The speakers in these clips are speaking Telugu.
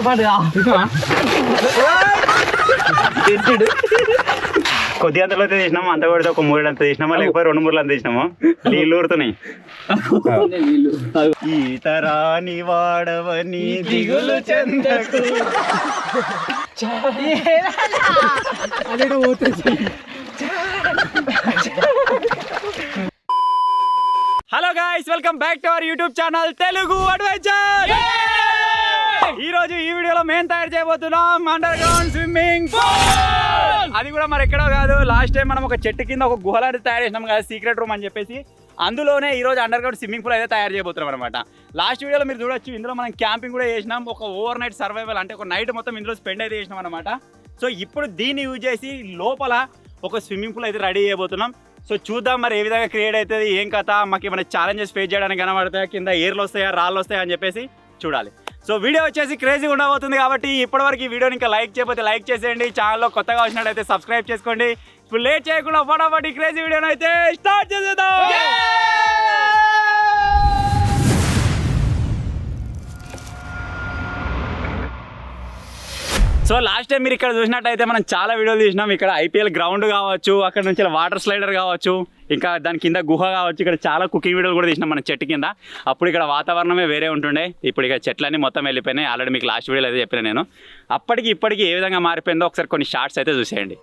కొద్దిగా అంతలో అయితే తీసినాము, అంత కొడితే ఒక 3 అంత తీసినామా, లేకపోతే 2 3 అంత తీసినాము. నీళ్ళు ఊరుతున్నాయి. ఈతరాని వాడవని దిగులు చెందకు. Hello guys, welcome back to our YouTube channel Telugu adventure. ఈ రోజు ఈ వీడియోలో మేము తయారు చేయబోతున్నాం అండర్ గ్రౌండ్ స్విమ్మింగ్ పూల్. అది కూడా మరి ఎక్కడో కాదు, లాస్ట్ టైం మనం ఒక చెట్టు కింద ఒక గుహలాంటి తయారు చేసినాం కదా, సీక్రెట్ రూమ్ అని చెప్పేసి. అందులోనే ఈ రోజు అండర్ గ్రౌండ్ స్విమ్మింగ్ పూల్ అయితే తయారు చేయబోతున్నాం అనమాట. లాస్ట్ వీడియోలో మీరు చూడొచ్చు, ఇందులో మనం క్యాంపింగ్ కూడా చేసినాం. ఒక ఓవర్ నైట్ సర్వైవల్, అంటే ఒక నైట్ మొత్తం ఇందులో స్పెండ్ అయితే చేసినాం అనమాట. సో ఇప్పుడు దీన్ని యూజ్ చేసి లోపల ఒక స్విమ్మింగ్ పూల్ అయితే రెడీ చేయబోతున్నాం. సో చూద్దాం మరి ఏ విధంగా క్రియేట్ అవుతుంది, ఏం కథ, మాకు ఏమైనా ఛాలెంజెస్ ఫేస్ చేయడానికి కనబడతాయా, కింద ఏర్లు వస్తాయా రాళ్ళు వస్తాయా అని చెప్పేసి చూడాలి. సో వీడియో వచ్చేసి క్రేజీగా ఉండబోతుంది కాబట్టి ఇప్పటివరకు ఈ వీడియోని ఇంకా లైక్ చేయకపోతే లైక్ చేసేయండి. ఛానల్లో కొత్తగా వచ్చినట్టయితే సబ్స్క్రైబ్ చేసుకోండి. ఇప్పుడు లేట్ చేయకుండా ఫటాఫట్ ఈ క్రేజీ వీడియోని అయితే స్టార్ట్ చేసేద్దాం. సో లాస్ట్ టైం మీరు ఇక్కడ చూసినట్టయితే మనం చాలా వీడియోలు తీసినాం. ఇక్కడ ఐపీఎల్ గ్రౌండ్ కావచ్చు, అక్కడ నుంచి వాటర్ స్లైడర్ కావచ్చు, ఇంకా దాని కింద గుహ కావచ్చు. ఇక్కడ చాలా కుకింగ్ వీడియోలు కూడా తీసినాం మన చెట్టు కింద. అప్పుడు ఇక్కడ వాతావరణమే వేరే ఉంటుండే, ఇప్పుడు ఇక్కడ చెట్లన్నీ మొత్తం వెళ్ళిపోయినాయి. ఆల్రెడీ మీకు లాస్ట్ వీడియోలో అయితే చెప్పిన నేను. అప్పటికి ఇప్పటికి ఏ విధంగా మారిపోయిందో ఒకసారి కొన్ని షార్ట్స్ అయితే చూసేయండి.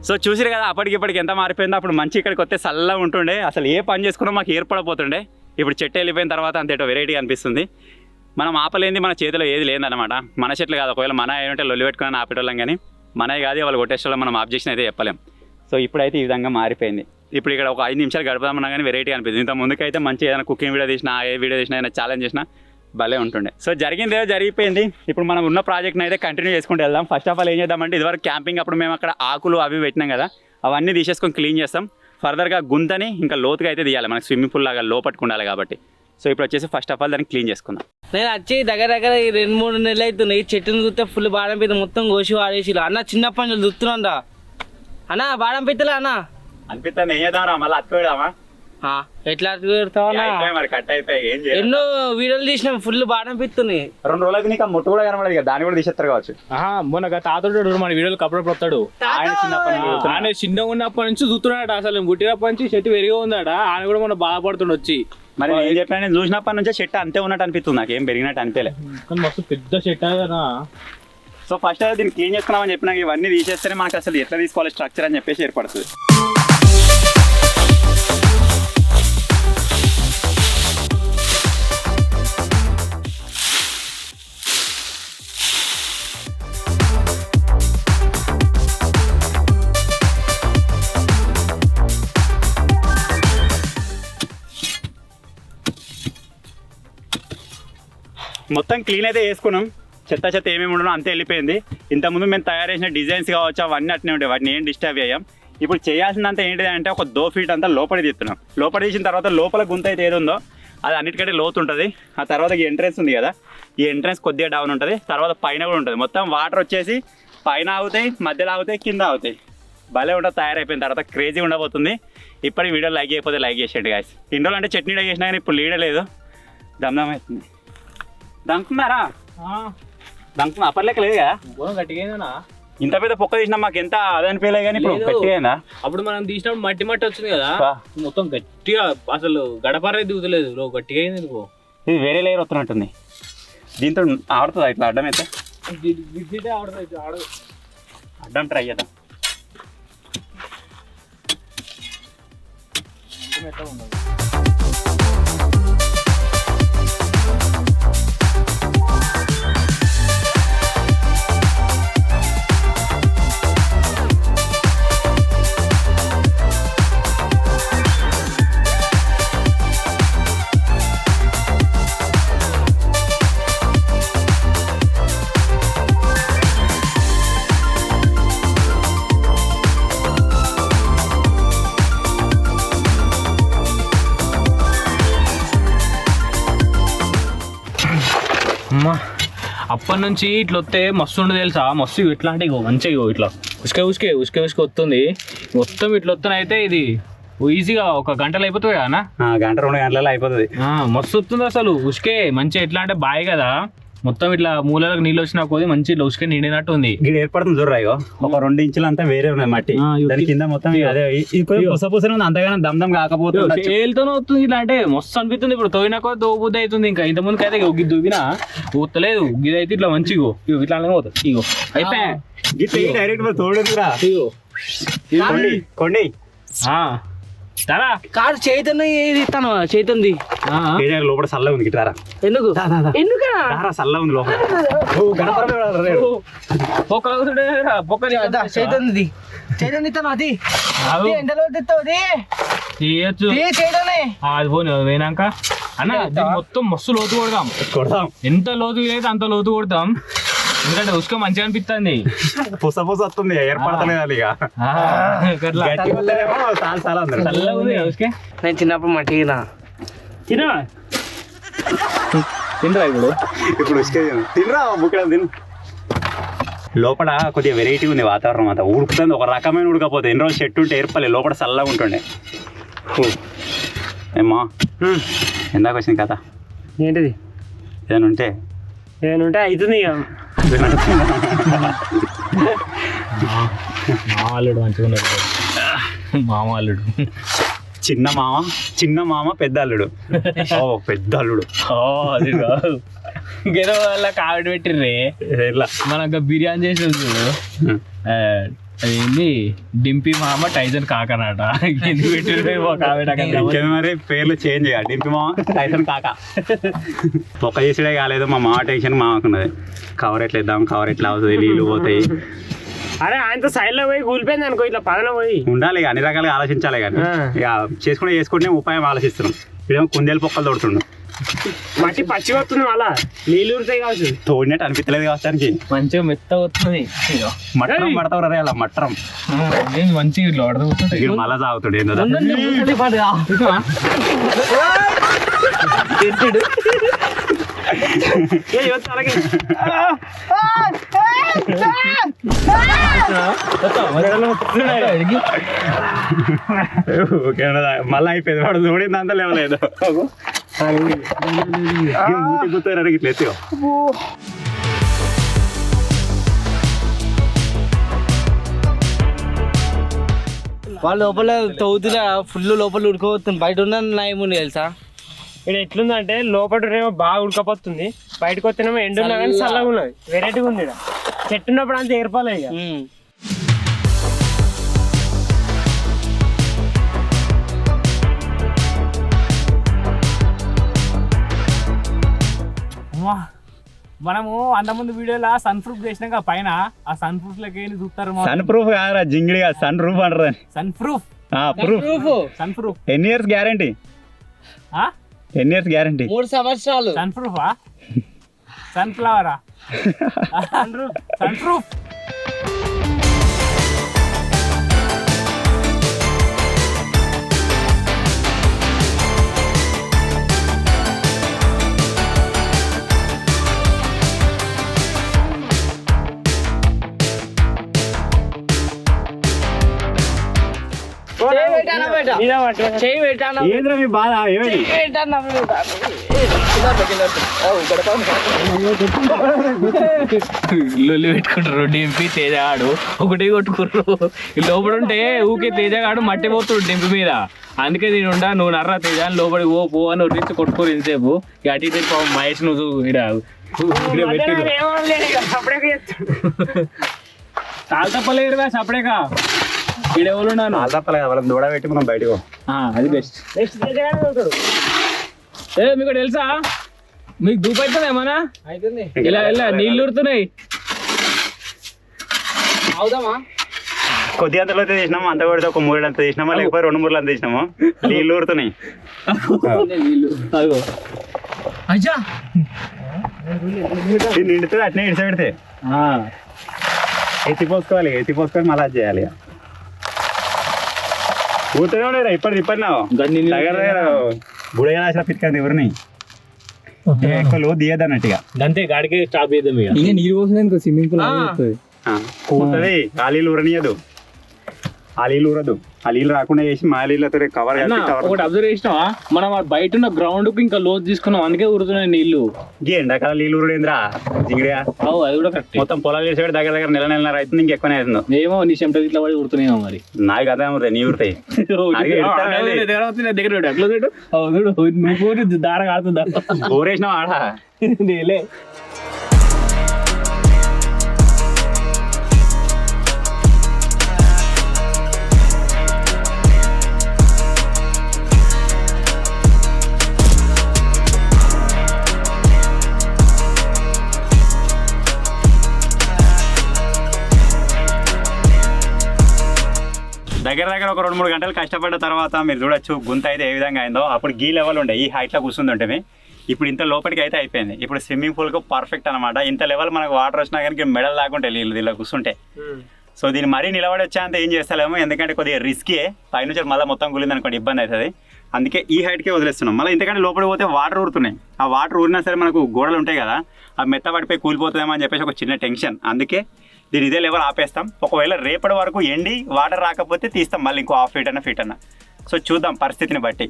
సో చూసిరు కదా అప్పటికిప్పటికి ఎంత మారిపోయిందో. అప్పుడు మంచి ఇక్కడికి వస్తే చల్లగా ఉంటుండే, అసలు ఏ పని చేసుకున్నా మాకు ఏర్పడపోతుండే. ఇప్పుడు చెట్టు వెళ్ళిపోయిన తర్వాత అంతేటో వెరైటీ అనిపిస్తుంది. మనం ఆపలేంది మన చేతిలో ఏది లేదన్నమాట. మన చెట్లు కాదు, ఒకవేళ మన ఏంటంటే లొల్లి పెట్టుకుని ఆపేటోళ్ళం, కానీ మనవి కాదు వాళ్ళు కొట్టేసేవాళ్ళం, మనం ఆబ్జెక్షన్ అయితే చెప్పలేం. సో ఇప్పుడైతే ఈ విధంగా మారిపోయింది. ఇప్పుడు ఇక్కడ ఒక 5 నిమిషాలు గడపదామన్నా కానీ వెరైటీ అనిపిస్తుంది. ఇంత ముందుకైతే మంచి ఏదైనా కుకింగ్ వీడియో తీసినా, ఏ వీడియో తీసినా, ఏదైనా ఛాలెంజ్ చేసినా భలే ఉంటుండే. సో జరిగింది ఏదో జరిగిపోయింది. ఇప్పుడు మనం ఉన్న ప్రాజెక్ట్ని అయితే కంటిన్యూ చేసుకుంటూ వెళ్దాం. ఫస్ట్ ఆఫ్ ఆల్ ఏం చేద్దామంటే, ఇదివరకు క్యాంపింగ్ అప్పుడు మేము అక్కడ ఆకులు అవి పెట్టినాం కదా, అవన్నీ తీసేసుకొని క్లీన్ చేస్తాం. ఫర్దర్గా గుంతని ఇంకా లోతుగా అయితే తీయాలి, మనకి స్విమ్మింగ్ పూల్ లాగా లోపట్టుకు ఉండాలి కాబట్టి. సో ఇప్పుడు వచ్చేసి ఫస్ట్ ఆఫ్ ఆల్ దాన్ని క్లీన్ చేసుకుందాం. నేను వచ్చి దగ్గర 2-3 నెలలు అవుతున్నాయి. ఈ చెట్టును చూస్తే ఫుల్ బాదం పిత్త మొత్తం కోసి వాడేసి అన్న చిన్నప్పటి నుంచి చూస్తున్నాను రా అన్న. బాదం పిత్తలే అన్న అనిపిస్తుంది, ఏం చేద్దాం రా, మళ్ళీ అతుకోదామా? ఎట్లా పెడతావా? మరి కట్ అయిపోయి ఏం చేయాలి, ఎన్నో వీడియోలు తీసినాం, ఫుల్ బాదం పిత్తున్నాయి. 2 రోజులకి నీకు ముట్టు కూడా కనబడదు కదా, దాన్ని కూడా తీసేస్తారు కావచ్చు. మొన్న తాతడు మన వీడియోలు కప్పుడప్పుడు వస్తాడు. ఆయన చిన్నగా ఉన్నప్పటి నుంచి చూస్తున్నాడు, అసలు పుట్టినప్పటి నుంచి చెట్టు పెరిగి ఉందాడ. ఆయన కూడా మనం బాధపడుతుండ వచ్చి. మరి ఏం చెప్పినా, నేను చూసినప్పటి నుంచే చెట్టు అంతే ఉన్నట్టు అనిపిస్తుంది, నాకు ఏం పెరిగినట్టు అనిపించలే. కానీ మస్తు పెద్ద చెట్టు కదా. సో ఫస్ట్ అయితే దీన్ని క్లీన్ చేసుకున్నామని చెప్పినా, ఇవన్నీ తీసేస్తేనే మనకు అసలు ఎట్లా తీసుకోవాలి స్ట్రక్చర్ అని చెప్పేసి ఏర్పడుతుంది. మొత్తం క్లీన్ అయితే చేసుకున్నాం, చెత్త ఏమేమి ఉండడం అంతే వెళ్ళిపోయింది. ఇంతకుముందు మేము తయారు చేసిన డిజైన్స్ కావచ్చు అవన్నీ అట్నే ఉంటాయి, వాటిని ఏం డిస్టర్బ్ అయ్యాం. ఇప్పుడు చేయాల్సిందంతా ఏంటిది అంటే, ఒక 2 ఫీట్ అంతా లోపల తీస్తున్నాం. లోపల తీసిన తర్వాత లోపల గుంత అయితే ఏది ఉందో అది అన్నిటికంటే లోతు ఉంటుంది. ఆ తర్వాత ఈ ఎంట్రెన్స్ ఉంది కదా, ఈ ఎంట్రెన్స్ కొద్దిగా డౌన్ ఉంటుంది, తర్వాత పైన కూడా ఉంటుంది. మొత్తం వాటర్ వచ్చేసి పైన ఆగుతాయి, మధ్యలో ఆగుతాయి, కింద ఆగుతాయి. భలే ఉంటుంది. తయారైపోయిన తర్వాత క్రేజీ ఉండబోతుంది. ఇప్పటికి వీడియో లైక్ చేయకపోతే లైక్ చేసేయండి గాయస్. ఇన్ని రోజులు అంటే చట్నీ చేసినా కానీ ఇప్పుడు లీడ లేదు, దమ్దమ్ అవుతుంది. దంకున్నారా? దంకున్నా అప్పర్లేక లేదు కదా, గట్టిగా ఇంత పెద్ద పొక్క తీసినా మాకు ఎంత అదే అనిపించలే, కానీ ఇప్పుడు గట్టిగా. అప్పుడు మనం తీసినప్పుడు మట్టి వచ్చింది కదా, మొత్తం గట్టిగా అసలు గడపరే దిగుతలేదు, గట్టిగా అయింది. ఇది వేరే లేయర్ వస్తున్నట్టుంది. దీంతో ఆడుతుందా ఇట్లా అడ్డం అయితే? అడ్డం ట్రై చేద్దాం. అమ్మా అప్పటి నుంచి ఇట్లా వస్తే మస్తు ఉండదు తెలుసా, మస్తు ఇట్లా అంటే ఇగో మంచిగా ఇగో ఇట్లా ఉసుకే వస్తుంది మొత్తం ఇట్లా వస్తాను. అయితే ఇది ఈజీగా ఒక గంటలో అయిపోతుంది కదా, గంట 2 గంటలలో అయిపోతుంది. మస్తు వస్తుంది అసలు ఉసుకే మంచిగా. ఎట్లా అంటే బాయ్ కదా, మొత్తం ఇట్లా మూలలకు నీళ్ళు వచ్చినా కొద్ది మంచి ఇట్లా ఉసుకే నిండినట్టు ఉంది. ఇది ఏర్పడుతుంది చూడరాయో, ఒక 2 ఇంచులు అంతా వేరే ఉన్నాయి మట్టి, దాని కింద మొత్తం అదే పుసపుసనే ఉంది, అంతగానో దమ్ కాకపోతుంది. ఏళ్ళతోనే వస్తుంది ఇట్లా అంటే మస్తు అనిపిస్తుంది. ఇప్పుడు తోయినా కొద్ది దోబుద్ది అవుతుంది. ఇంకా ఇంత ముందుకు అయితే గిద్దు దువ్వినా ఊతలేదు, గిది అయితే ఇట్లా మంచిగో ఇగో ఇట్లా పోతుంది. ఇగో అయితే డైరెక్ట్ తోడురా కొండి దారా కాదు చైతన్య ఇస్తాను. చైతన్ది లోపల సల్ల ఉంది గిటారా, ఎందుకు ఎందుకు సల్ల ఉంది లోపల. చైతన్యది చైతన్య ఇస్తాను. అది ఎంతలో ఇస్తావు అది చేయొచ్చు. అది పోనీ పోయినాక అన్న మొత్తం మస్తు లోతు కొడతాం. ఎంత లోతు వీలైతే అంత లోతు కొడతాం, ఎందుకంటే ఉసుక మంచిగా అనిపిస్తుంది. పుస వస్తుంది, ఏర్పడతలేదు ఇక. నేను చిన్నప్పుడు మట్టినా తినరా ఇప్పుడు ఉసుక తినరా బుక్కడ తిను. లోపల కొద్దిగా వెరైటీ ఉంది వాతావరణం, అంతా ఉడుకుతుంది, ఒక రకమైన ఉడకపోతే. ఎన్ని రోజులు చెట్టు ఉంటే ఏర్పలే, లోపల చల్లగా ఉంటుండే. ఏమా ఎందాక వచ్చింది కథ ఏంటిది? ఏదైనా ఉంటే అవుతుంది. మామల్లుడు మంచిగా ఉన్నాడు. మామల్లుడు చిన్న మామ పెద్ద అల్లుడు. పెద్ద అల్లుడు అది కాదు, గెల వల్ల కావిడి పెట్టిర్రే. మనకు బిర్యానీ చేసి చూడు, అదేంది డింపి మామ టైసన్ కాకనాట. ఎందుకు పెట్టిర్రే మరి పేర్లు చేంజ్ చేయాలి. డింపి మామ టైసన్ కాక. ఒక్క చేసిడే కాలేదు, మా మామ టెన్షన్ మామకున్నది. కవర్ ఎట్లా ఇద్దాం, కవర్ ఎట్లా అవుతుంది, నీళ్ళు పోతాయి. అరే ఆయనతో సైడ్ లో పోయి కూలిపోయింది అనుకో, ఇట్లా పదన పోయి ఉండాలి. అన్ని రకాలుగా ఆలోచించాలి, కానీ ఇక చేసుకుంటే ఉపాయం ఆలోచిస్తున్నాం. ఇదేమో కుందేలు పొక్కలు తోడుతుండు, మట్టి పచ్చి వస్తుంది, అలా నీళ్ళు ఊరుతాయి కావచ్చు. తోడినట్టు అనిపించలేదు కావచ్చానికి, మంచిగా మెత్త వస్తుంది. మట్టరం పడతావు రే, అలా మట్టరం మంచిగా ఇట్లా పడుతుంది. మళ్ళా తాగుతాడు ఏందో. మళ్ళీ అయిపోయింది, వాడు చూడింది అంతా లేవలేదు. మూతి గుర్తారు ఇట్లా ఎత్తి. వాళ్ళు లోపల తవ్వుతున్నా ఫుల్ లోపల ఉడుకోబోతుంది, బయట ఉన్న నాయముంది తెలుసా. ఇక్కడ ఎట్లుందంటే లోపలేమో బాగా ఉడకపోతుంది, బయటకు వస్తేనేమో ఎండున్నా కానీ చల్లగా ఉన్నది, వెరైటీగా ఉంది. చెట్టు ఉన్నప్పుడు అంతా ఏర్పాలి ఇక. మనము అంతకుముందు వీడియోలో సన్ ప్రూఫ్ చేసినాక పైన ఆ సన్ ప్రూఫ్ లకి చూస్తారు. సన్ ప్రూఫ్ కాదురా, జింగిడి కాదు, సన్ రూఫ్ అంటారు. సన్ ప్రూఫ్ సన్ ప్రూఫ్ ఎన్ని ఇయర్స్ గ్యారంటీ? 3 సంవత్సరాలు. సన్ ప్రూఫా సన్ ఫ్లవరా? Sun proof. ఏంద్రా మీ బాధ? లొల్లి పెట్టుకుంటారు డింపి తేజగాడు, ఒకటి కొట్టుకుర్రు. లోపల ఉంటే ఊకే తేజగాడు మట్టి పోతుడు డింపి మీద. అందుకే నేను ఉండా, నువ్వు నర్రా తేజ అని లోపలికి పో అని ఉరించి కొట్టుకోరు ఇంతసేపు. అటు ఇటు పాపం మహేష్ నువ్వు తాళ తప్పలేరుగా సపడేగా. ఈడెవరున్నాను తప్పలేదు, వాళ్ళని దూడ పెట్టి మనం బయటకు. అది బెస్ట్. మీకు తెలుసా, మీకు దూపు అవుతుంది ఏమన్నా? ఇలా ఇలా నీళ్ళు ఉడుతున్నాయి. కొద్ది అంతలో తీసినాము, అంత కొడితే ఒక 3 అంత తీసినామా, లేకపోతే 2 3 అంత తీసినాము. నీళ్ళు ఊరుతున్నాయి. నిండుతుంది అట్నే ఇడిస పెడితే ఎత్తిపోసుకోవాలి, ఎత్తిపోసుకొని మళ్ళీ అది చేయాలి. ఊరుతూనే ఉండేరా ఇప్పటి తిప్పన్నావు. దగ్గర బుడగా రాసిన పిట్టుకంది ఎవరిని. ఎక్కువ లోతు తీయద్దు అన్నట్టుగా అంతే గాడికి స్టాప్ చేద్దాం ఇక ఇంకా నీరు పోసిన స్విమ్మింగ్ పూల్ వస్తుంది. పోతుంది. ఆ నీళ్ళు ఊరనియదు, ఆ నీళ్ళు ఊరదు, ఆ నీళ్ళు రాకుండా చేసి మా నీళ్ళతో కవర్ ఒకటి అబ్జర్వ్ చేసినావా, మనం ఆ బయట ఉన్న గ్రౌండ్ కు ఇంకా లోతు తీసుకున్నాం, అందుకే ఊరుతున్నాయి నీళ్లు. ఎండాకాలం నీళ్ళు ఊరేంద్రా జింగిడియా. అది కూడా కరెక్ట్. మొత్తం పొలాలు చేసేవాడు దగ్గర దగ్గర నెల అవుతుంది, ఇంకెక్కువనే అవుతుంది. ఏమో నీ చెమట ఇట్లా పడి ఊరుతున్నాయేమో మరి. నాకు అదే ఊరుతాయి, నీ ఊరుతాయి. నువ్వు దార కాడుతుందా ఊరేసినావు ఆడ నేలే. దగ్గర దగ్గర ఒక 2-3 గంటలు కష్టపడ్డ తర్వాత మీరు చూడొచ్చు గుంత అయితే ఏ విధంగా అయిందో. అప్పుడు గీ లెవెల్ ఉండే, ఈ హైట్లో కూర్చుంటుంటే ఇప్పుడు ఇంత లోపలికి అయితే అయిపోయింది. ఇప్పుడు స్విమ్మింగ్ పూల్కు పర్ఫెక్ట్ అనమాట. ఇంత లెవెల్ మనకు వాటర్ వచ్చినా కానీ మెడల్ లాగుంటాయి నీళ్ళు దీనిలో కూర్చుంటే. సో దీన్ని మరీ నిలబడి వచ్చేంత ఏం చేస్తలేమో, ఎందుకంటే కొద్దిగా రిస్కే. పైనుంచి మళ్ళీ మొత్తం గులింది అనుకోండి ఇబ్బంది అవుతుంది. అందుకే ఈ హైట్కే వదిలేస్తున్నాం. మళ్ళీ ఇంతకంటే లోపలికి పోతే వాటర్ ఊరుతున్నాయి. ఆ వాటర్ ఊరినా సరే మనకు గోడలు ఉంటాయి కదా, అవి మెత్త పడిపోయి కూలిపోతుందేమో అని చెప్పేసి ఒక చిన్న టెన్షన్. అందుకే దీని ఇదే లెవెల్ ఆపేస్తాం. ఒకవేళ రేపటి వరకు ఎండి వాటర్ రాకపోతే తీస్తాం మళ్ళీ ఇంకో 1/2 ఫీట్ అన్న. సో చూద్దాం పరిస్థితిని బట్టి.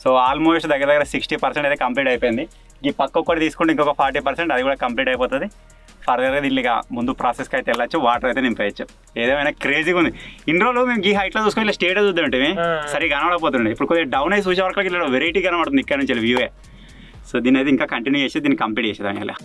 సో ఆల్మోస్ట్ దగ్గర దగ్గర 60% అయితే కంప్లీట్ అయిపోయింది. ఈ పక్క ఒక్కటి తీసుకుంటే ఇంకొక 40% అది కూడా కంప్లీట్ అయిపోతుంది. ఫర్దర్గా దీనికి ముందు ప్రాసెస్కి అయితే వెళ్ళచ్చు, వాటర్ అయితే నింపేయచ్చు. ఏదేమైనా క్రేజీగా ఉంది. ఇన్ని రోజులు మేము ఈ హైట్లో చూసుకొని ఇలా స్టేట్ చూద్దామంటే సరిగా కనబడకపోతుండే. ఇప్పుడు కొద్దిగా డౌన్ అయ్యి చూసే వరకు ఇలా వెరైటీ కనబడుతుంది ఇక్కడ నుంచి వ్యూవే. సో దీని అయితే ఇంకా కంటిన్యూ చేసి దీన్ని కంప్లీట్ చేసేదాం ఇలా.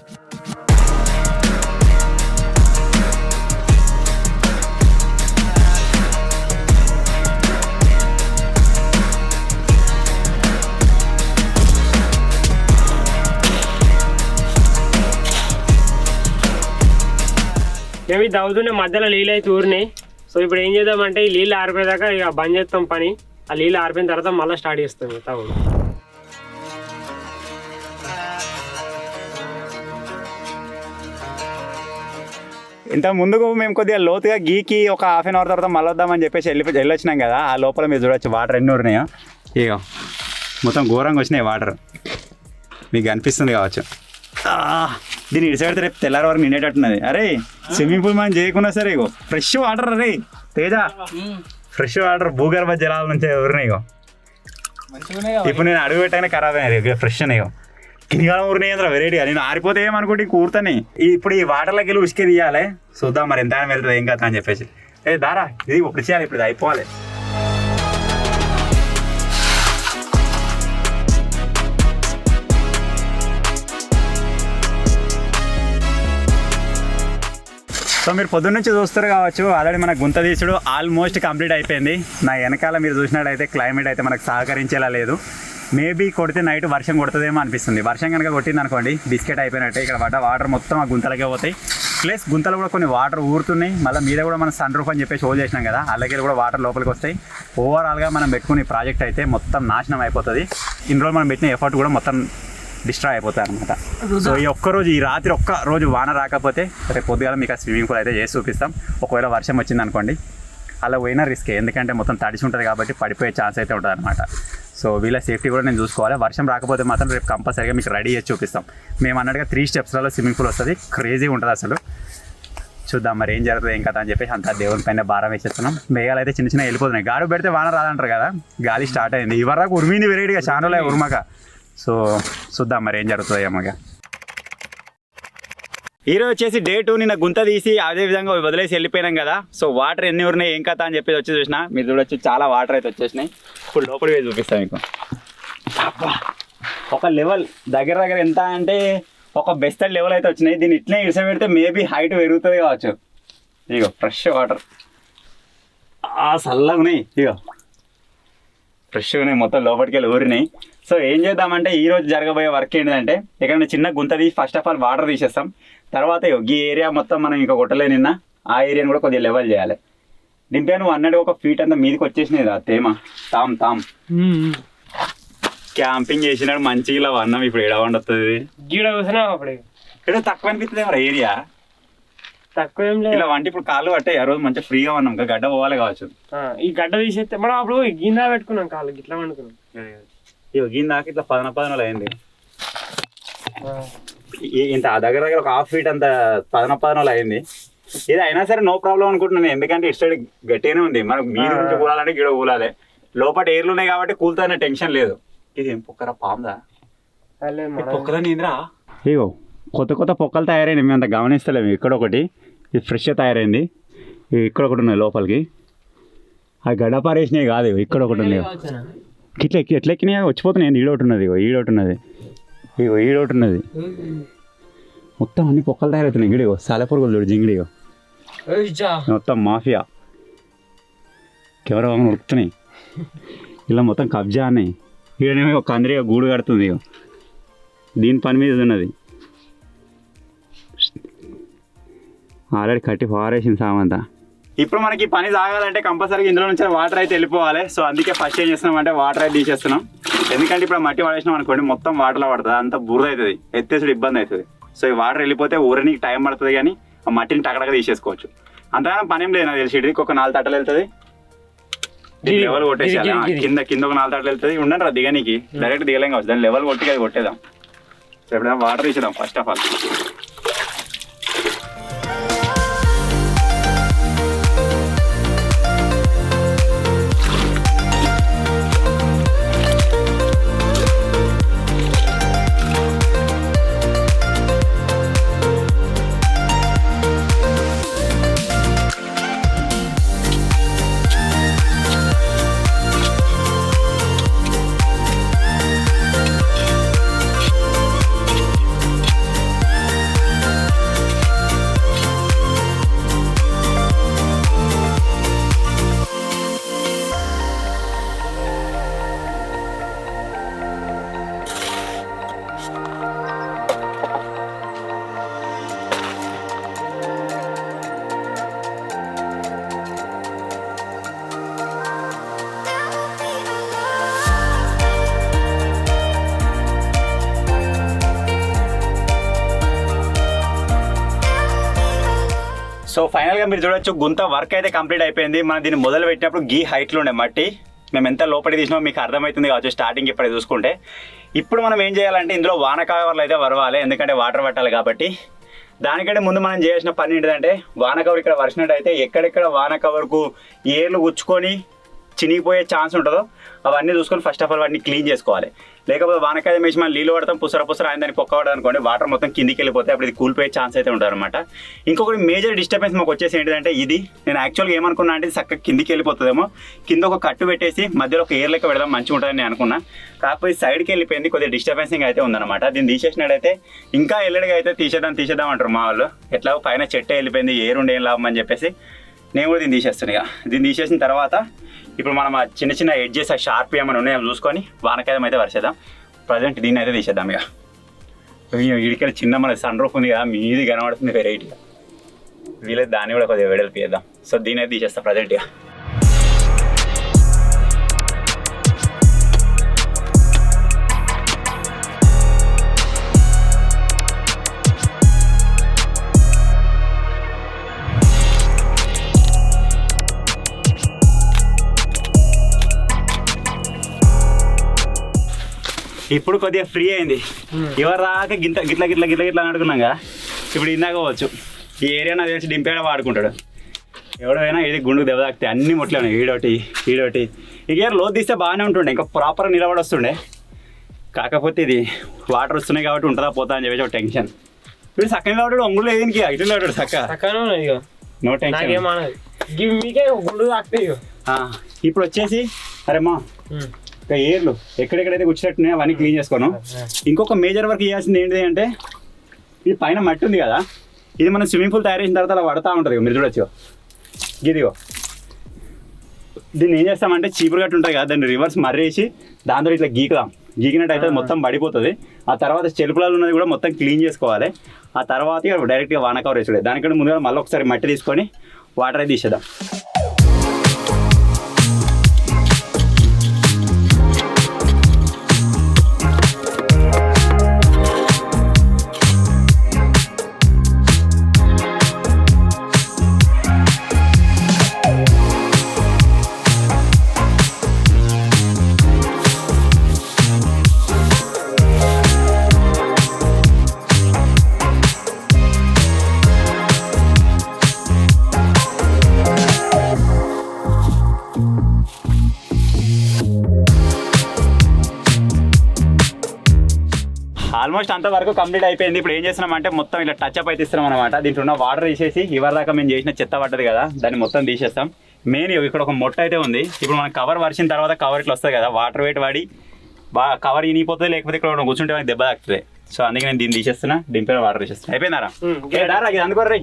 మేము ఇది అవుతుండే మధ్యలో నీళ్ళు అయితే ఊరినాయి. సో ఇప్పుడు ఏం చేద్దామంటే ఈ నీళ్ళు ఆరిపోయేదాకా ఇక బంద్ చేస్తాం పని. ఆ నీళ్ళు ఆరిపోయిన తర్వాత మళ్ళీ స్టార్ట్ చేస్తాం తవ్వుడు. ఇంత ముందుకు మేము కొద్దిగా లోతుగా గీకి ఒక 1/2 అవర్ తర్వాత మళ్ళీ వద్దామని చెప్పేసి వెళ్ళొచ్చినాం కదా. ఆ లోపల మీరు చూడొచ్చు వాటర్ ఎన్ని ఊరినాయో. ఇక మొత్తం ఘోరంగా వచ్చినాయి వాటర్, మీకు అనిపిస్తుంది కావచ్చు. దీన్ని ఇడిసెడితే రేపు తెల్లారి వరకు నిండేటట్టున్నది. అరే స్విమ్మింగ్ పూల్ మనం చేయకున్నా సరే ఇగో ఫ్రెష్ వాటర్. అరే తేజ, ఫ్రెష్ వాటర్ భూగర్భ జలాల నుంచి ఊరినాయి. ఇగో ఇప్పుడు నేను అడుగు పెట్టగానే ఖరాబ్ అయినాయి, ఫ్రెష్ అనేగో. కిందికాలం ఊరినాయి అందరూ వెరైటీగా. నేను ఆరిపోతే ఏమనుకుంటే కూర్తానే. ఇప్పుడు ఈ వాటర్లోకి వెళ్ళి ఉసుకే తీయాలి. చూద్దాం మరి ఎంత వెళ్తుంది ఏం కదా అని చెప్పేసి. దారా ఇది ఇప్పుడు చేయాలి, ఇప్పుడు ఇది అయిపోవాలి. సో మీరు పొద్దున్న నుంచి చూస్తారు కావచ్చు, ఆల్రెడీ మన గుంత తీసుడు ఆల్మోస్ట్ కంప్లీట్ అయిపోయింది. నా వెనకాల మీరు చూసినట్టయితే క్లైమేట్ అయితే మనకు సహకరించేలా లేదు. మేబీ కొడితే నైట్ వర్షం కొడుతుందేమో అనిపిస్తుంది. వర్షం కనుక కొట్టింది అనుకోండి బిస్కెట్ అయిపోయినట్టే. ఇక్కడ పడ్డ వాటర్ మొత్తం ఆ గుంతలకే పోతాయి. ప్లస్ గుంతలు కూడా కొన్ని వాటర్ ఊరుతున్నాయి. మళ్ళీ మీద కూడా మనం సన్ రూఫ్ అని చెప్పేసి హోల్ చేసినాం కదా, అలాగే కూడా వాటర్ లోపలికి వస్తాయి. ఓవరాల్గా మనం పెట్టుకునే ప్రాజెక్ట్ అయితే మొత్తం నాశనం అయిపోతుంది. ఇన్ని రోజులు మనం పెట్టిన ఎఫర్ట్ కూడా మొత్తం డిస్ట్రాయ్ అయిపోతాయి అనమాట. సో ఈ ఒక్కరోజు, ఈ రాత్రి ఒక్క రోజు వాన రాకపోతే రేపు పొద్దుగాల మీకు ఆ స్విమ్మింగ్ పూల్ అయితే చేసి చూపిస్తాం. ఒకవేళ వర్షం వచ్చింది అనుకోండి అలా పోయినా రిస్కే, ఎందుకంటే మొత్తం తడిసి ఉంటుంది కాబట్టి పడిపోయే ఛాన్స్ అయితే ఉంటుంది అనమాట. సో వీళ్ళ సేఫ్టీ కూడా నేను చూసుకోవాలి. వర్షం రాకపోతే మాత్రం రేపు కంపల్సరీగా మీకు రెడీ చేసి చూపిస్తాం. మేము అన్నట్టుగా 3 స్టెప్స్లలో స్విమ్మింగ్ పూల్ వస్తుంది. క్రేజీగా ఉంటుంది అసలు. చూద్దాం మరి ఏం జరుగుతుంది ఏం కదా అని చెప్పేసి అంతా దేవుని పైన భారం వేసేస్తున్నాం. మేఘాలు అయితే చిన్న చిన్న వెళ్ళిపోతున్నాయి. గాడు పెడితే వాన రాదంటారు కదా, గాలి స్టార్ట్ అయింది. ఇవరకు ఉరిమింది వెరైటీగా, చాలా ఉరుమక. సో చూద్దాం మరి ఏం జరుగుతుందో ఏమగా. ఈరోజు వచ్చేసి డే 2. నిన్న గుంత తీసి అదే విధంగా వదిలేసి వెళ్ళిపోయినాం కదా. సో వాటర్ ఎన్ని ఉన్నాయి ఏం కథ అని చెప్పేసి వచ్చి చూసిన. మీరు చూడొచ్చు చాలా వాటర్ అయితే వచ్చేసినాయి. ఇప్పుడు లోపలికి పోయి చూపిస్తాను మీకు. ఒక లెవెల్ దగ్గర దగ్గర ఎంత అంటే ఒక బెస్ట్ లెవెల్ అయితే వచ్చినాయి. దీన్ని ఇట్లనే ఇడిస పెడితే మేబీ హైట్ పెరుగుతుంది కావచ్చు. ఇగో ఫ్రెష్ వాటర్ చల్లగా ఉన్నాయి. ఇగో ఫ్రెష్గా ఉన్నాయి, మొత్తం లోపలికి వెళ్ళి ఊరినాయి. సో ఏం చేద్దామంటే ఈరోజు జరగబోయే వర్క్ ఏంటంటే ఇక్కడ చిన్న గుంత తీసి ఫస్ట్ ఆఫ్ ఆల్ వాటర్ తీసేస్తాం. తర్వాత ఈ ఏరియా మొత్తం మనం ఇంకా కొట్టలే నిన్న, ఆ ఏరియాని కూడా కొద్దిగా లెవెల్ చేయాలి. దింపే నువ్వు అన్నట్టు ఒక ఫీట్ అంతా మీదకి వచ్చేసినాయి రా తేమ. తామ్ క్యాంపింగ్ చేసినాడు మంచిగా ఇలా అన్నం. ఇప్పుడు ఎడ వండుతుంది గీడ కూర్చున్నా అప్పుడు ఇక్కడ తక్కువ అనిపిస్తుంది మరి ఏరియా తక్కువ ఏం లేదు. ఇలా వంటి ఇప్పుడు కాళ్ళు పట్టాయి. ఆ రోజు మంచిగా ఫ్రీగా ఉన్నాం, ఇంకా గడ్డ పోవాలి కావచ్చు. ఈ గడ్డ తీసేస్తే మనం అప్పుడు గిన్నె పెట్టుకున్నాం, కాళ్ళు ఇట్లా వండుకున్నాం. గిన్నె దాకా ఇట్లా 10 అయింది. ఇంత దగ్గర దగ్గర ఒక హాఫ్ ఫీట్ అంత పదనలు అయింది. ఇది అయినా సరే నో ప్రాబ్లం అనుకుంటున్నాను, ఎందుకంటే ఇటు సైడ్ గట్టిగానే ఉంది. మనకు మీరు నుంచి కూలాలంటే గిడ కూలాలి, లోపల ఎయిర్లు ఉన్నాయి కాబట్టి కూలుతానే టెన్షన్ లేదు. ఇది ఏం పొక్కరా పాముదా పొక్కరా నీంద్రా? ఇగో కొత్త కొత్త పొక్కలు తయారైంది, మేము అంత గమనిస్తలేము. ఇక్కడ ఒకటి ఇది ఫ్రెష్గా తయారైంది, ఇక్కడ ఒకటి ఉన్నాయి లోపలికి. అవి గడ్డపారేసినాయి కాదు, ఇక్కడ ఒకటి ఉన్నాయి. ఇట్లా ఎట్లా ఎక్కినాయి వచ్చిపోతున్నాయి. ఈడొకటి ఉన్నది, ఇగో ఈడొకటి ఉన్నది, ఇగో ఈడొకటి ఉన్నది. మొత్తం అన్ని పొక్కలు తయారవుతున్నాయి. గిడిగో సాలెపురుగులు చూడు, జింగిడిగో మొత్తం మాఫియా. కెమెరా వాంగ ఉరుకుతున్నాయి ఇలా మొత్తం కబ్జా అన్నాయి. ఈడనేమో ఒక అందరి గూడు కడుతుంది, దీని పని మీద ఉన్నది. ఆల్రెడీ కట్టి పారేసింది సామంతా. ఇప్పుడు మనకి పని సాగాలంటే కంపల్సరీగా ఇందులో నుంచి వాటర్ అయితే వెళ్ళిపోవాలి. సో అందుకే ఫస్ట్ ఏం చేస్తున్నాం అంటే వాటర్ అయితే తీసేస్తున్నాం. ఎందుకంటే ఇప్పుడు మట్టి పడేసినాం అనుకోండి మొత్తం వాటర్లో పడుతుంది, అంత బురద అవుతుంది, ఎత్తేసుడు ఇబ్బంది అవుతుంది. సో ఈ వాటర్ వెళ్ళిపోతే ఊరనికి టైం పడుతుంది, కానీ ఆ మట్టిని టకటగా తీసేసుకోవచ్చు. అంతగానో పని ఏం లేదు నాకు తెలిసి. ఇడికి ఒక 4 తట్టలు వెళ్తుంది, లెవెల్ కొట్టేసాలి. కింద ఒక 4 తట్టలు వెళ్తుంది. ఉండండి రా దిగనికి, డైరెక్ట్ దిగలేం కావచ్చు, దాన్ని లెవెల్ కొట్టి అది కొట్టేద్దాం. సో ఎప్పుడైనా వాటర్ తీసేద్దాం ఫస్ట్ ఆఫ్ ఆల్. సో ఫైనల్గా మీరు చూడొచ్చు గుంత వర్క్ అయితే కంప్లీట్ అయిపోయింది. మనం దీన్ని మొదలు పెట్టినప్పుడు గీ హైట్లో ఉండే మట్టి మేము ఎంత లోపలికి తీసినామో మీకు అర్థమవుతుంది కావచ్చు స్టార్టింగ్ ఇప్పుడు చూసుకుంటే. ఇప్పుడు మనం ఏం చేయాలంటే ఇందులో వాన కవర్లు అయితే వరవాలి, ఎందుకంటే వాటర్ పట్టాలి కాబట్టి. దానికంటే ముందు మనం చేయాల్సిన పని ఏంటంటే వాన కవర్ ఇక్కడ వరిసినట్టు అయితే ఎక్కడెక్కడ వాన కవర్కు ఏర్లు గుచ్చుకొని చినిగిపోయే ఛాన్స్ ఉంటుందో అవన్నీ చూసుకొని ఫస్ట్ ఆఫ్ ఆల్ వాటిని క్లీన్ చేసుకోవాలి. లేకపోతే వానకాయ వేసి మనం నీళ్ళు పడతాం పుసర ఆయన దాన్ని పొక్కవడం అనుకోండి, వాటర్ మొత్తం కిందికి వెళ్ళిపోతే అప్పుడు ఇది కూలిపోయే ఛాన్స్ అయితే ఉంటుంది అనమాట. ఇంకొకటి మేజర్ డిస్టర్బెన్స్ మాకు వచ్చేసి ఏంటంటే ఇది నేను యాక్చువల్గా ఏమనుకున్నా అంటే చక్కగా కిందికి వెళ్ళిపోతుందేమో, కింద ఒక కట్టు పెట్టేసి మధ్యలో ఒక ఎయిర్ లెక్క పెడదాం మంచిగా ఉంటుందని నేను అనుకున్నా. కాకపోతే సైడ్కి వెళ్ళిపోయింది, కొద్దిగా డిస్టర్బెన్సింగ్ అయితే ఉందన్నమాట. దీన్ని తీసేసినట్టయితే ఇంకా ఎల్లడిగా అయితే తీసేద్దాం అంటారు మా వాళ్ళు. ఎట్లా పైన చెట్టే వెళ్ళిపోయింది, ఎయిర్ ఉండే ఏం లాభం అని చెప్పేసి నేను కూడా దీన్ని తీసేస్తాను. ఇక దీన్ని తీసేసిన తర్వాత ఇప్పుడు మనం ఆ చిన్న ఎడ్జెస్ ఆ షార్ప్ ఏమైనా ఉన్నాయో చూసుకొని వానకాయం అయితే వరిసేద్దాం. ప్రజెంట్ దీన్ని అయితే తీసేద్దాం. ఇక ఇడికెళ్ళి చిన్న మన సన్ రూఫ్ ఉంది కదా, మీది కనబడుతుంది వెరైటీగా, వీలైతే దాన్ని కూడా కొద్దిగా వెడల్పు చేద్దాం. సో దీని అయితే తీసేస్తాం ప్రజెంట్. ఇక ఇప్పుడు కొద్దిగా ఫ్రీ అయింది. ఎవరు రాక గిట్ల అనుకున్నాగా. ఇప్పుడు ఇందాక పోవచ్చు, ఈ ఏరియా నాకు తెలిసి డింపేడ వాడుకుంటాడు ఎవడైనా. ఇది గుండుకు దెబ్బ తాకితే అన్ని ముట్లే ఉన్నాయి, ఈడోటి ఇక లోతు తీస్తే బాగానే ఉంటుండే, ఇంకా ప్రాపర్గా నిలబడి వస్తుండే. కాకపోతే ఇది వాటర్ వస్తున్నాయి కాబట్టి ఉంటుందా పోతా అని చెప్పేసి ఒక టెన్షన్. ఇప్పుడు సక్కని నిలబడ్డాడు, ఒంగులు లేదు దీనికి ఇటు నిలబడ్డాడు చక్కగా, నో టెన్షన్. ఇప్పుడు వచ్చేసి అరేమ్మా ఇంకా ఏర్లు ఎక్కడెక్కడైతే కూర్చున్నట్టున్నాయి అవన్నీ క్లీన్ చేసుకోను. ఇంకొక మేజర్ వర్క్ చేయాల్సింది ఏంటిది అంటే ఇది పైన మట్టి ఉంది కదా, ఇది మనం స్విమ్మింగ్ పూల్ తయారు చేసిన తర్వాత అలా పడతా ఉంటుంది. మీరు చూడొచ్చు గిదిగో, దీన్ని ఏం చేస్తామంటే చీపురు గట్టు ఉంటుంది కదా, దాన్ని రివర్స్ మర్రేసి దాంతో ఇట్లా గీకినట్టు అయితే మొత్తం పడిపోతుంది. ఆ తర్వాత చెలుపులలో ఉన్నది కూడా మొత్తం క్లీన్ చేసుకోవాలి. ఆ తర్వాత డైరెక్ట్గా వాన కవర్ వేసుడే. దానికంటే ముందుగా మళ్ళీ ఒకసారి మట్టి తీసుకొని వాటర్ అయితే తీసేద్దాం. ఆల్మోస్ట్ అంతవరకు కంప్లీట్ అయిపోయింది. ఇప్పుడు ఏం చేస్తున్నాం అంటే మొత్తం ఇట్లా టచ్ అప్ అయితే ఇస్తున్నాం అనమాట. దీంట్లో ఉన్న వాటర్ తీసేసి ఇవరిదాకా మేము చేసిన చెత్త పడ్డది కదా దాన్ని మొత్తం తీసేస్తాం. మెయిన్ ఇక్కడ ఒక మొట్ట అయితే ఉంది. ఇప్పుడు మనం కవర్ వర్షిన తర్వాత కవర్ ఇట్లా వస్తుంది కదా, వాటర్ వెయిట్ వాడి బాగా కవర్ ఇనిపోతుంది, లేకపోతే ఇక్కడ కూర్చుంటే మనకి దెబ్బ తాకుతుంది. సో అందుకే నేను దీన్ని తీసేస్తున్నా, డింపే వాటర్ తీసేస్తున్నా. అయిపోయిందారా? ఇది అందుకోర్రీ.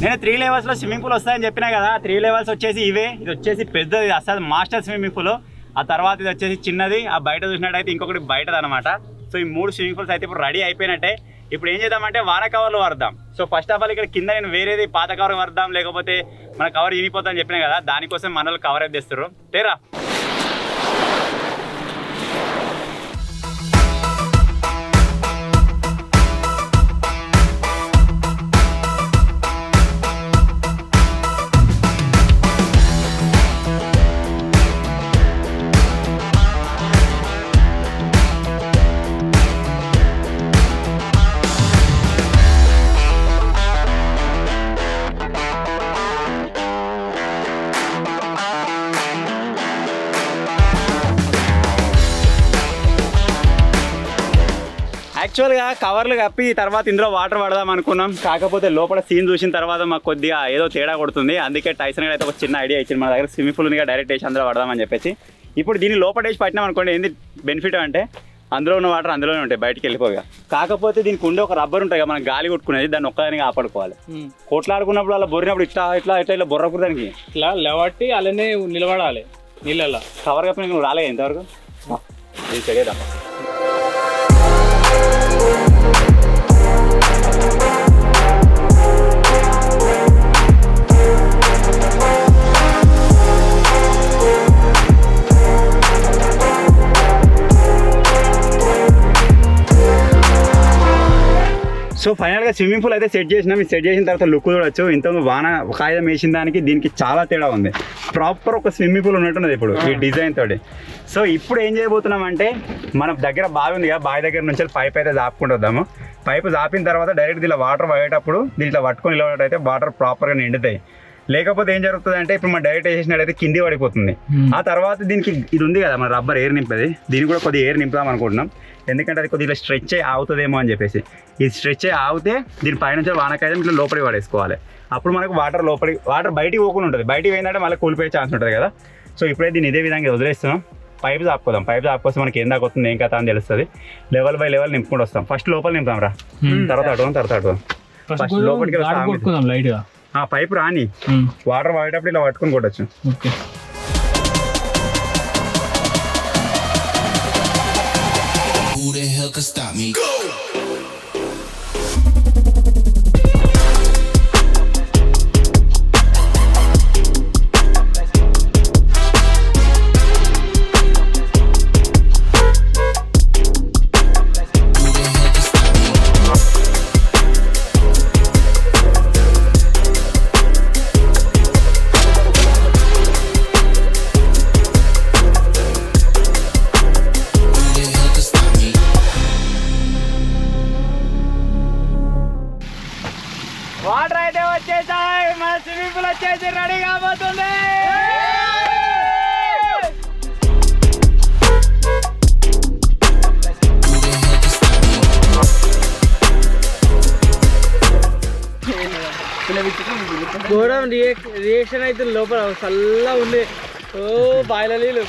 నేను 3 లెవెల్స్లో స్విమ్మింగ్ పూల్ వస్తాయని చెప్పినా కదా. 3 లెవెల్స్ వచ్చేసి ఇవే. ఇది వచ్చేసి పెద్దది, అసలు మాస్టర్ స్విమ్మింగ్ పూల్. ఆ తర్వాత ఇది వచ్చేసి చిన్నది, ఆ బయట చూసినట్టయితే ఇంకొకటి బయటది అనమాట. సో ఈ 3 స్విమ్మింగ్ పూల్స్ అయితే ఇప్పుడు రెడీ అయిపోయినట్టే. ఇప్పుడు ఏం చేద్దామంటే వాన కవర్లు వాడదాం. సో ఫస్ట్ ఆఫ్ ఆల్ ఇక్కడ కింద నేను వేరేది పాత కవర్ వాడదాం, లేకపోతే మన కవర్ ఇనిపోతా అని చెప్పినా కదా, దానికోసం మనలు కవర్ అయితే తెస్తారు. తేరా యాక్చువల్గా కవర్లు కప్పి తర్వాత ఇందులో వాటర్ పడదాం అనుకున్నాం. కాకపోతే లోపల సీన్ చూసిన తర్వాత మాకు కొద్దిగా ఏదో తేడా కొడుతుంది. అందుకే టైసన్ గారు అయితే ఒక చిన్న ఐడియా ఇచ్చింది. మన దగ్గర స్విమ్మింగ్ పూల్ ఉంది, డైరెక్ట్ వేసి అందులో పడదామని చెప్పేసి. ఇప్పుడు దీన్ని లోపల వేసి పట్టినాం అనుకోండి, ఏంది బెనిఫిట్ అంటే అందులో ఉన్న వాటర్ అందులోనే ఉంటాయి, బయటికి వెళ్ళిపోగా. కాకపోతే దీనికి ఉండే ఒక రబ్బర్ ఉంటుంది, మనం గాలి కొట్టుకునేది, దాన్ని ఒక్కదానికి కాపాడుకోవాలి. కొట్లాడుకున్నప్పుడు అలా బొరినప్పుడు ఇట్లా ఇట్లా ఇట్లా ఇట్లా బొర్రకు దానికి ఇట్లా లేవట్టి అలానే నిలబడాలి నీళ్ళల్లో. కవర్ కప్పి నువ్వు రాలేదు ఇంతవరకు. ఇది తెలియదా? సో ఫైనల్గా స్విమ్మింగ్ పూల్ అయితే సెట్ చేసినాం. ఈ సెట్ చేసిన తర్వాత లుక్ చూడొచ్చు. ఇంత వాన కాగితం వేసిన దానికి దీనికి చాలా తేడా ఉంది. ప్రాపర్ ఒక స్విమ్మింగ్ పూల్ ఉన్నట్టున్నది ఇప్పుడు ఈ డిజైన్ తోటి. సో ఇప్పుడు ఏం చేయబోతున్నాం అంటే, మన దగ్గర బావి ఉంది కదా, బావి దగ్గర నుంచి పైప్ అయితే జాపుకుంటూ వద్దాము. పైపు జాపిన తర్వాత డైరెక్ట్ దీనిలో వాటర్ పడేటప్పుడు దీంట్లో పట్టుకొని నిలబడేటైతే వాటర్ ప్రాపర్గా నిండుతాయి. లేకపోతే ఏం జరుగుతుంది అంటే, ఇప్పుడు మనం డైరెక్ట్ వేసేసినట్టయితే కింది పడిపోతుంది. ఆ తర్వాత దీనికి ఇది ఉంది కదా మన రబ్బర్ ఎయిర్ నింపేది, దీనికి కూడా కొద్దిగా ఎయిర్ నింపుదాం అనుకుంటున్నాం. ఎందుకంటే అది కొద్దిగా స్ట్రెచ్ అయ్యి ఆగుతుందేమో అని చెప్పేసి. ఇది స్ట్రెచ్ అయ్యి ఆగితే దీని పైనుంచి వానకాయ ఇట్లా లోపలికి పడేసుకోవాలి. అప్పుడు మనకు వాటర్ బయటికి పోకుండా ఉంటుంది. బయటికి పోయిందంటే మళ్ళీ కూలిపోయే ఛాన్స్ ఉంటుంది కదా. సో ఇప్పుడైతే దీన్ని ఇదే విధంగా వదిలేస్తున్నాం. పైపు చాపుకోదాం. పైపు చాపుకొస్తే మనకి ఏం దాకా వస్తుంది, ఏం కథ అని తెలుస్తుంది. లెవెల్ బై లెవెల్ నింపుకుంటూ వస్తాం. ఫస్ట్ లోపల నింపుతాం రా, తర్వాత అటుదాం. ఫస్ట్ లోపలికి లైట్గా పైపు రాని వాటర్ పడేటప్పుడు ఇలా పట్టుకొని కొట్టచ్చు. Who the hell can stop me? Water అయితే వచ్చేసాయి, మన స్విమ్మింగ్ పూల్ వచ్చేసి రెడీ కాబోతుంది. ఘోరం రియాక్షన్ అయితే లోపల చల్లగా ఉంది. ఓ బాయిల నీళ్ళు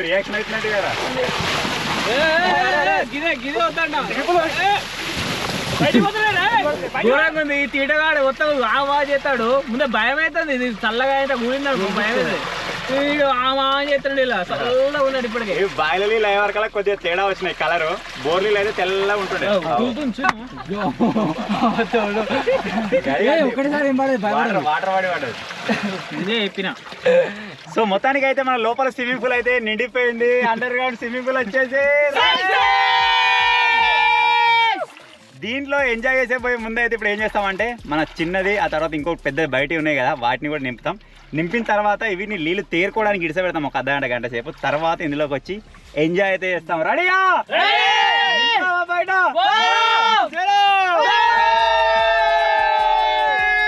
రియాక్షన్ అవుతున్నట్టు కదా. ఘోరంగా ఉంది. తీటగాడు మొత్తం ఆవా చేస్తాడు. ముందే భయం అవుతుంది. ఇది చల్లగా అయితే కూలిందాడు భయం అవుతుంది. వీడు ఆమా చేస్తాడు, ఇలా చల్లగా ఉన్నాడు. ఇప్పటికే బాయిల నీళ్ళు అయ్యే వరకు కొద్దిగా తేడా వచ్చినాయి కలర్. బోర్ నీళ్ళు అయితే తెల్లగా ఉంటుండే. వాటర్ పడదు ఇదే చెప్పిన. సో మొత్తానికి అయితే మన లోపల స్విమ్మింగ్ పూల్ అయితే నిండిపోయింది. అండర్ గ్రౌండ్ స్విమ్మింగ్ పూల్ వచ్చేసి దీంట్లో ఎంజాయ్ చేసే పోయి ముందు అయితే ఇప్పుడు ఏం చేస్తామంటే, మన చిన్నది ఆ తర్వాత ఇంకొక పెద్దది బయట ఉన్నాయి కదా, వాటిని కూడా నింపుతాం. నింపిన తర్వాత ఇవి నీళ్ళు తేరుకోవడానికి ఇడిస పెడతాం ఒక అర్ధగంట గంట సేపు. తర్వాత ఇందులోకి వచ్చి ఎంజాయ్ అయితే చేస్తాం. రెడీయా? బయట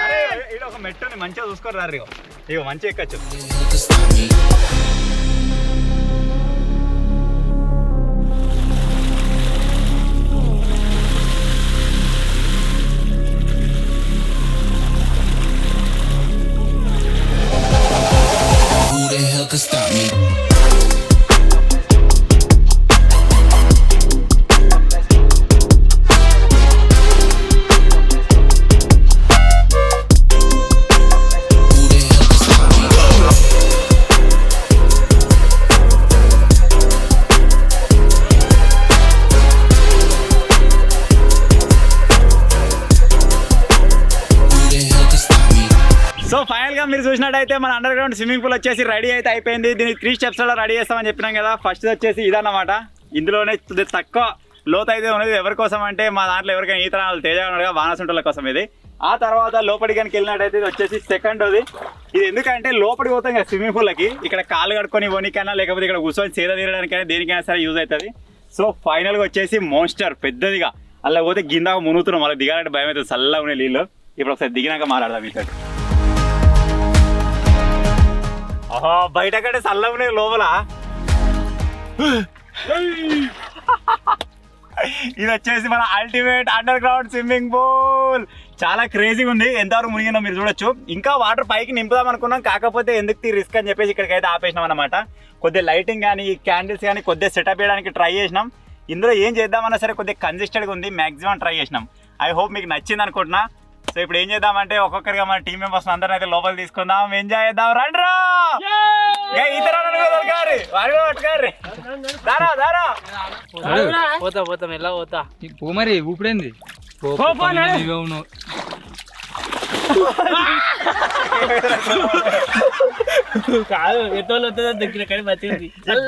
అరే ఇది ఒక మెట్టుని మంచిగా చూసుకోరు రారు. ఇగో మంచిగా ఎక్కచ్చు. Who the hell could stop me? Who the hell could stop me? Who the hell could stop me? So final గా మీరు చూసినట్టయితే మన అండర్ గ్రౌండ్ స్విమ్మింగ్ పూల్ వచ్చేసి రెడీ అయితే అయిపోయింది. దీనికి 3 స్టెప్స్ లో రెడీ చేస్తామని చెప్పినాం కదా. ఫస్ట్ వచ్చేసి ఇదన్నమాట. ఇందులోనే తక్కువ లోతు అయితే ఉన్నది. ఎవరి కోసం అంటే మా దాంట్లో ఎవరికైనా ఈత రావాలి తేజగా వానసుంటల కోసం ఇది. ఆ తర్వాత లోపలికి కనుక వెళ్ళినట్టయితే ఇది వచ్చేసి సెకండ్ ఇది ఎందుకంటే లోపలికి పోతాం కదా స్విమ్మింగ్ పూల్కి, ఇక్కడ కాళ్ళు కడుక్కొని పోనీకైనా లేకపోతే ఇక్కడ కూర్చొని సేద తీరడానికైనా దేనికైనా సరే యూజ్ అవుతుంది. సో ఫైనల్గా వచ్చేసి మోన్స్టర్ పెద్దదిగా అలా పోతే గిందాక మునుగుతున్నాం. మళ్ళీ దిగాలంటే భయం అవుతుంది, చల్లగా ఉన్నాయి నీళ్ళు. ఇప్పుడు ఒకసారి దిగినాక మాట్లాడదాం మీతో. బయట కంటే చల్లగా ఉన్నాయి లోపల. ఇది వచ్చేసి మన ultimate under ground swimming pool. చాలా క్రేజీగా ఉంది. ఎంతవరకు మునిగిందో మీరు చూడొచ్చు. ఇంకా వాటర్ పైకి నింపుదాం అనుకున్నాం, కాకపోతే ఎందుకు రిస్క్ అని చెప్పేసి ఇక్కడికైతే ఆపేసినాం అనమాట. కొద్దిగా లైటింగ్ కానీ క్యాండిల్స్ కానీ కొద్దిగా సెటప్ చేయడానికి ట్రై చేసినాం. ఇందులో ఏం చేద్దామన్నా సరే కొద్దిగా కన్సిస్టెంట్గా ఉంది. మ్యాక్సిమం ట్రై చేసినాం. ఐ హోప్ మీకు నచ్చింది అనుకుంటున్నా. సో ఇప్పుడు ఏం చేద్దామంటే ఒక్కొక్కరిగా మన టీం మెంబర్స్ అందరిని అయితే లోపల తీసుకుందాం, ఎంజాయ్ చేద్దాం. రండ్రా పోతా పోతా ఎలా పోతా పో మరి ఊపిడేంది కాదు ఎట్లా దగ్గర కానీ వచ్చింది.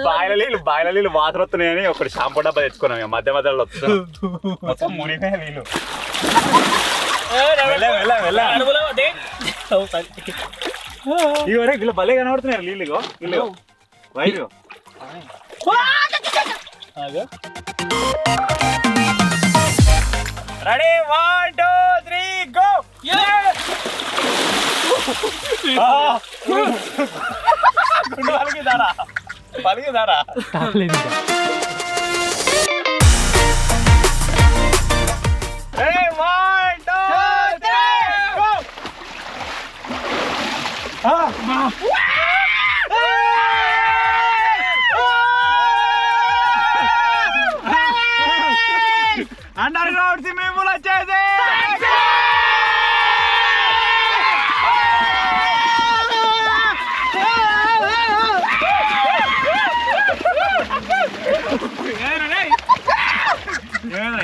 బాయిల నీళ్ళు వాటర్ వస్తున్నాయని ఒకటి షాంపూ డబ్బా తెచ్చుకున్నాం. మధ్య మధ్యలో వస్తున్నాం మునిగిపోయా నీళ్ళు. ఇవరే వీళ్ళు భలే కనబడుతున్నారు నీళ్ళు. వీళ్ళు వైరు రెడీ 1 2 3 గో. పలికిదారా అండర్ గ్రౌండ్ స్విమ్మింగ్ పూల్ వచ్చేసి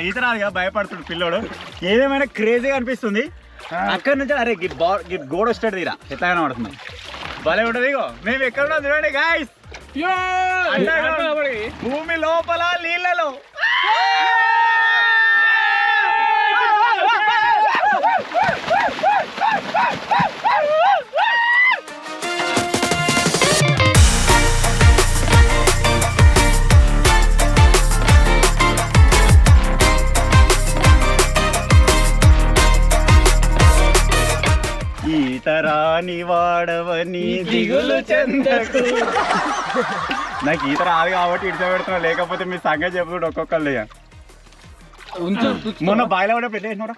ఈత రాదుగా భయపడుతుంది పిల్లోడు. ఏదేమైనా క్రేజీగా అనిపిస్తుంది. అక్కడి నుంచి అరే గోడ వస్తాడు తీరా ఎట్లా కనబడుతుంది, భలే ఉంటుంది. ఇగో మేము ఎక్కడ ఉన్నాం చూడండి గాయ్స్, భూమి లోపల నీళ్ళలో. ఈతరాని వాడవని దిగులు చెందకు. నాకు ఈత రాదు కాబట్టి ఇడిచ పెడుతున్నా, లేకపోతే మీ సంగతి చెప్పుకుంటే ఒక్కొక్కళ్ళు. మొన్న బాయిలో కూడా పెట్టేసినరా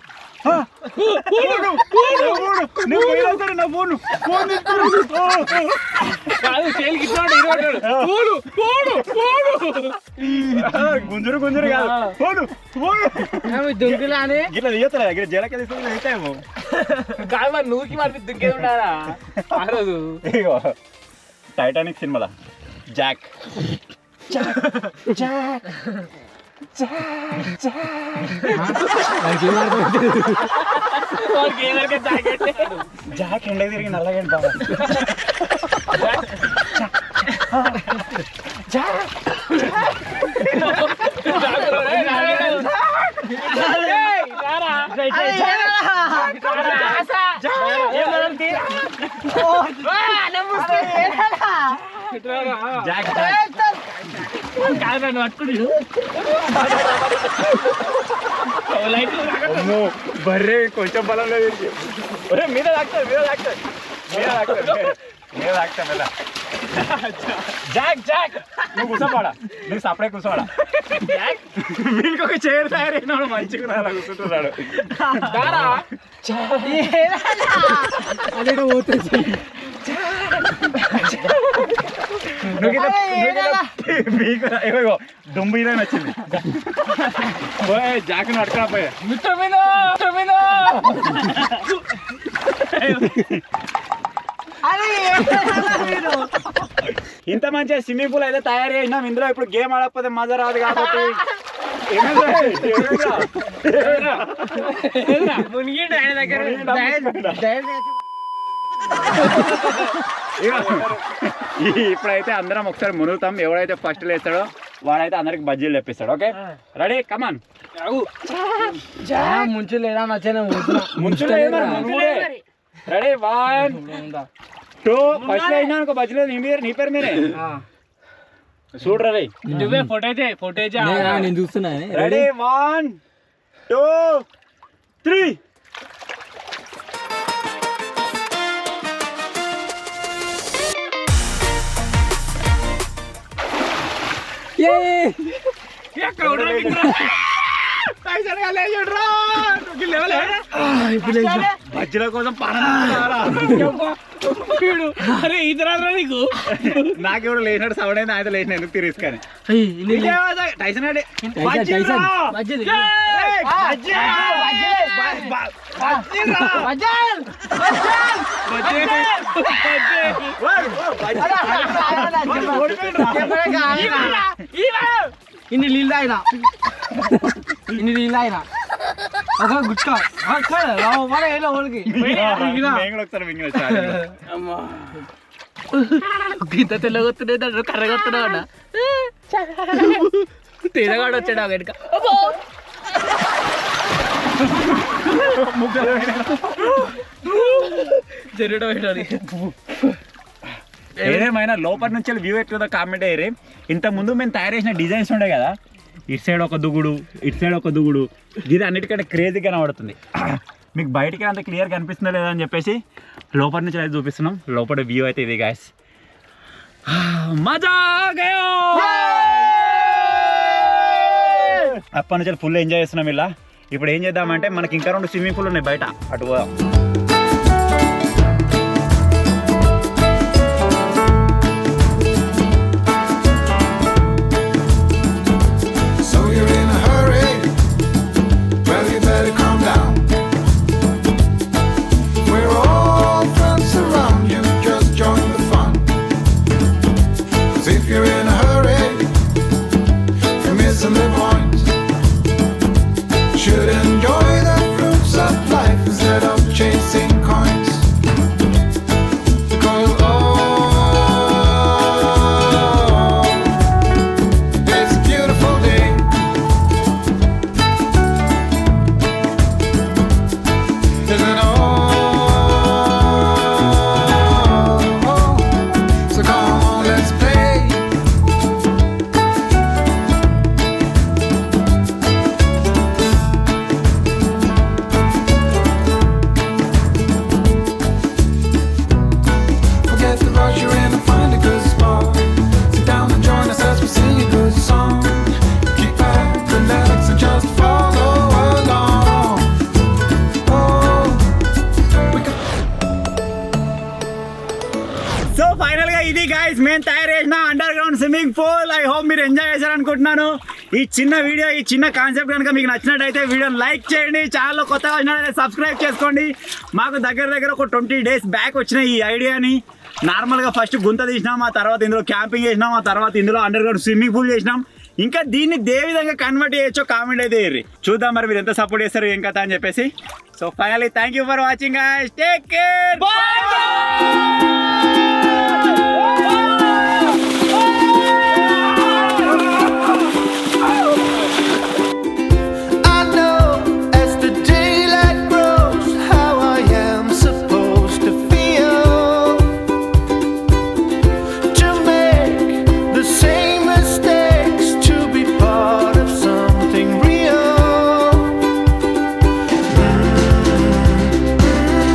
గుంజురు గుంజురు కాదు ఇట్లా తీయతారా దగ్గర జలకే తీసుకుని అవుతాయేమో కాదు నువ్వుకి మరి దుంకేది ఉండాలా. ఇగో టైటానిక్ సినిమాలో జాక్ జాక్ జాక్ ఎండకు తిరిగి నల్లగండి బాబా. బర్రే కొంచెం బలం లేదు. మీద తాకుతాడు మెల్ల. జాక్ నువ్వు కూర్చోపాడా, నువ్వు సపడే కూర్చోవాడా. వీళ్ళకి ఒక చైర్ తయారైన మంచిగా అలా కూర్చుంటున్నాడు. అదేటో పోతుంది. మీకు దుమ్ము ఇదే వచ్చింది. జాక్ అడకపోయా ఇంత మంచిగా స్విమ్మింగ్ పూల్ అయితే తయారు చేసినాం. ఇందులో ఇప్పుడు గేమ్ ఆడకపోతే మజా రాదు కాబట్టి ఇప్పుడైతే అందరం ఒకసారి మునుగుతాం. ఎవడైతే ఫస్ట్ లేస్తాడో వాడైతే అందరికి బజ్జీలు తెప్పిస్తాడు. Okay ready come on. ముంచు లేదా నచ్చిన ముంచు రెడీ 1 2 ఫస్ట్ అయినా అనుకో బజ్జీలు నీ పేరు మీరే చూడరా రే. నువ్వే ఫోటో నేను చూస్తున్నా. రెడీ 1 2 3. బజ్జీల కోసం అరే ఈతరారా నీకు. నాకెవడు లేచినట్టు సౌండ్ అయింది. ఆయన లేచిన ఎందుకు తిరిగి కానీ టైసన్ ఇన్ని నీళ్ళు అయినా ఒక గుట్ట ఇంత తెల్లగొస్తున్నాయి కర్రగొస్తున్నావు తేదగాడు వచ్చాడు వెనుక. ఏదేమైనా లోపల నుంచి వ్యూ ఎట్లా కామెంట్ అయ్యారు. ఇంత ముందు మేము తయారు చేసిన డిజైన్స్ ఉండే కదా, ఇటు సైడ్ ఒక దుగుడు ఇటు సైడ్ ఒక దుగుడు, ఇది అన్నిటికంటే క్రేజీగా కనబడుతుంది. మీకు బయటికి అంత క్లియర్గా కనిపిస్తుందా లేదా అని చెప్పేసి లోపల నుంచి అయితే చూపిస్తున్నాం. లోపల వ్యూ అయితే ఇది గాయస్. మజా గయో అప్పటి నుంచి ఫుల్ ఎంజాయ్ చేస్తున్నాం. ఇలా ఇప్పుడు ఏం చేద్దామంటే మనకి ఇంకా 2 స్విమ్మింగ్ పూల్ ఉన్నాయి బయట, అటు పోదాం. సో ఫైనల్ గా ఇది గైస్ మేము తయారు చేసిన under ground swimming pool. I hope మీరు ఎంజాయ్ చేశారనుకుంటున్నాను. ఈ చిన్న వీడియో, ఈ చిన్న కాన్సెప్ట్ కనుక మీకు నచ్చినట్టయితే వీడియోని లైక్ చేయండి. ఛానల్లో కొత్తగా వచ్చినట్టయితే సబ్స్క్రైబ్ చేసుకోండి. మాకు దగ్గర ఒక 20 days బ్యాక్ వచ్చిన ఈ ఐడియాని. నార్మల్గా ఫస్ట్ గుంత తీసినాం, ఆ తర్వాత ఇందులో క్యాంపింగ్ చేసినాం, ఆ తర్వాత ఇందులో అండర్ గ్రౌండ్ స్విమ్మింగ్ పూల్ చేసినాం. ఇంకా దీన్ని ఏ విధంగా కన్వర్ట్ చేయొచ్చో కామెంట్ అయితే వేయండి. చూద్దాం మరి మీరు ఎంత సపోర్ట్ చేస్తారు ఏం కథ అని చెప్పేసి. So finally thank you for watching. Take care.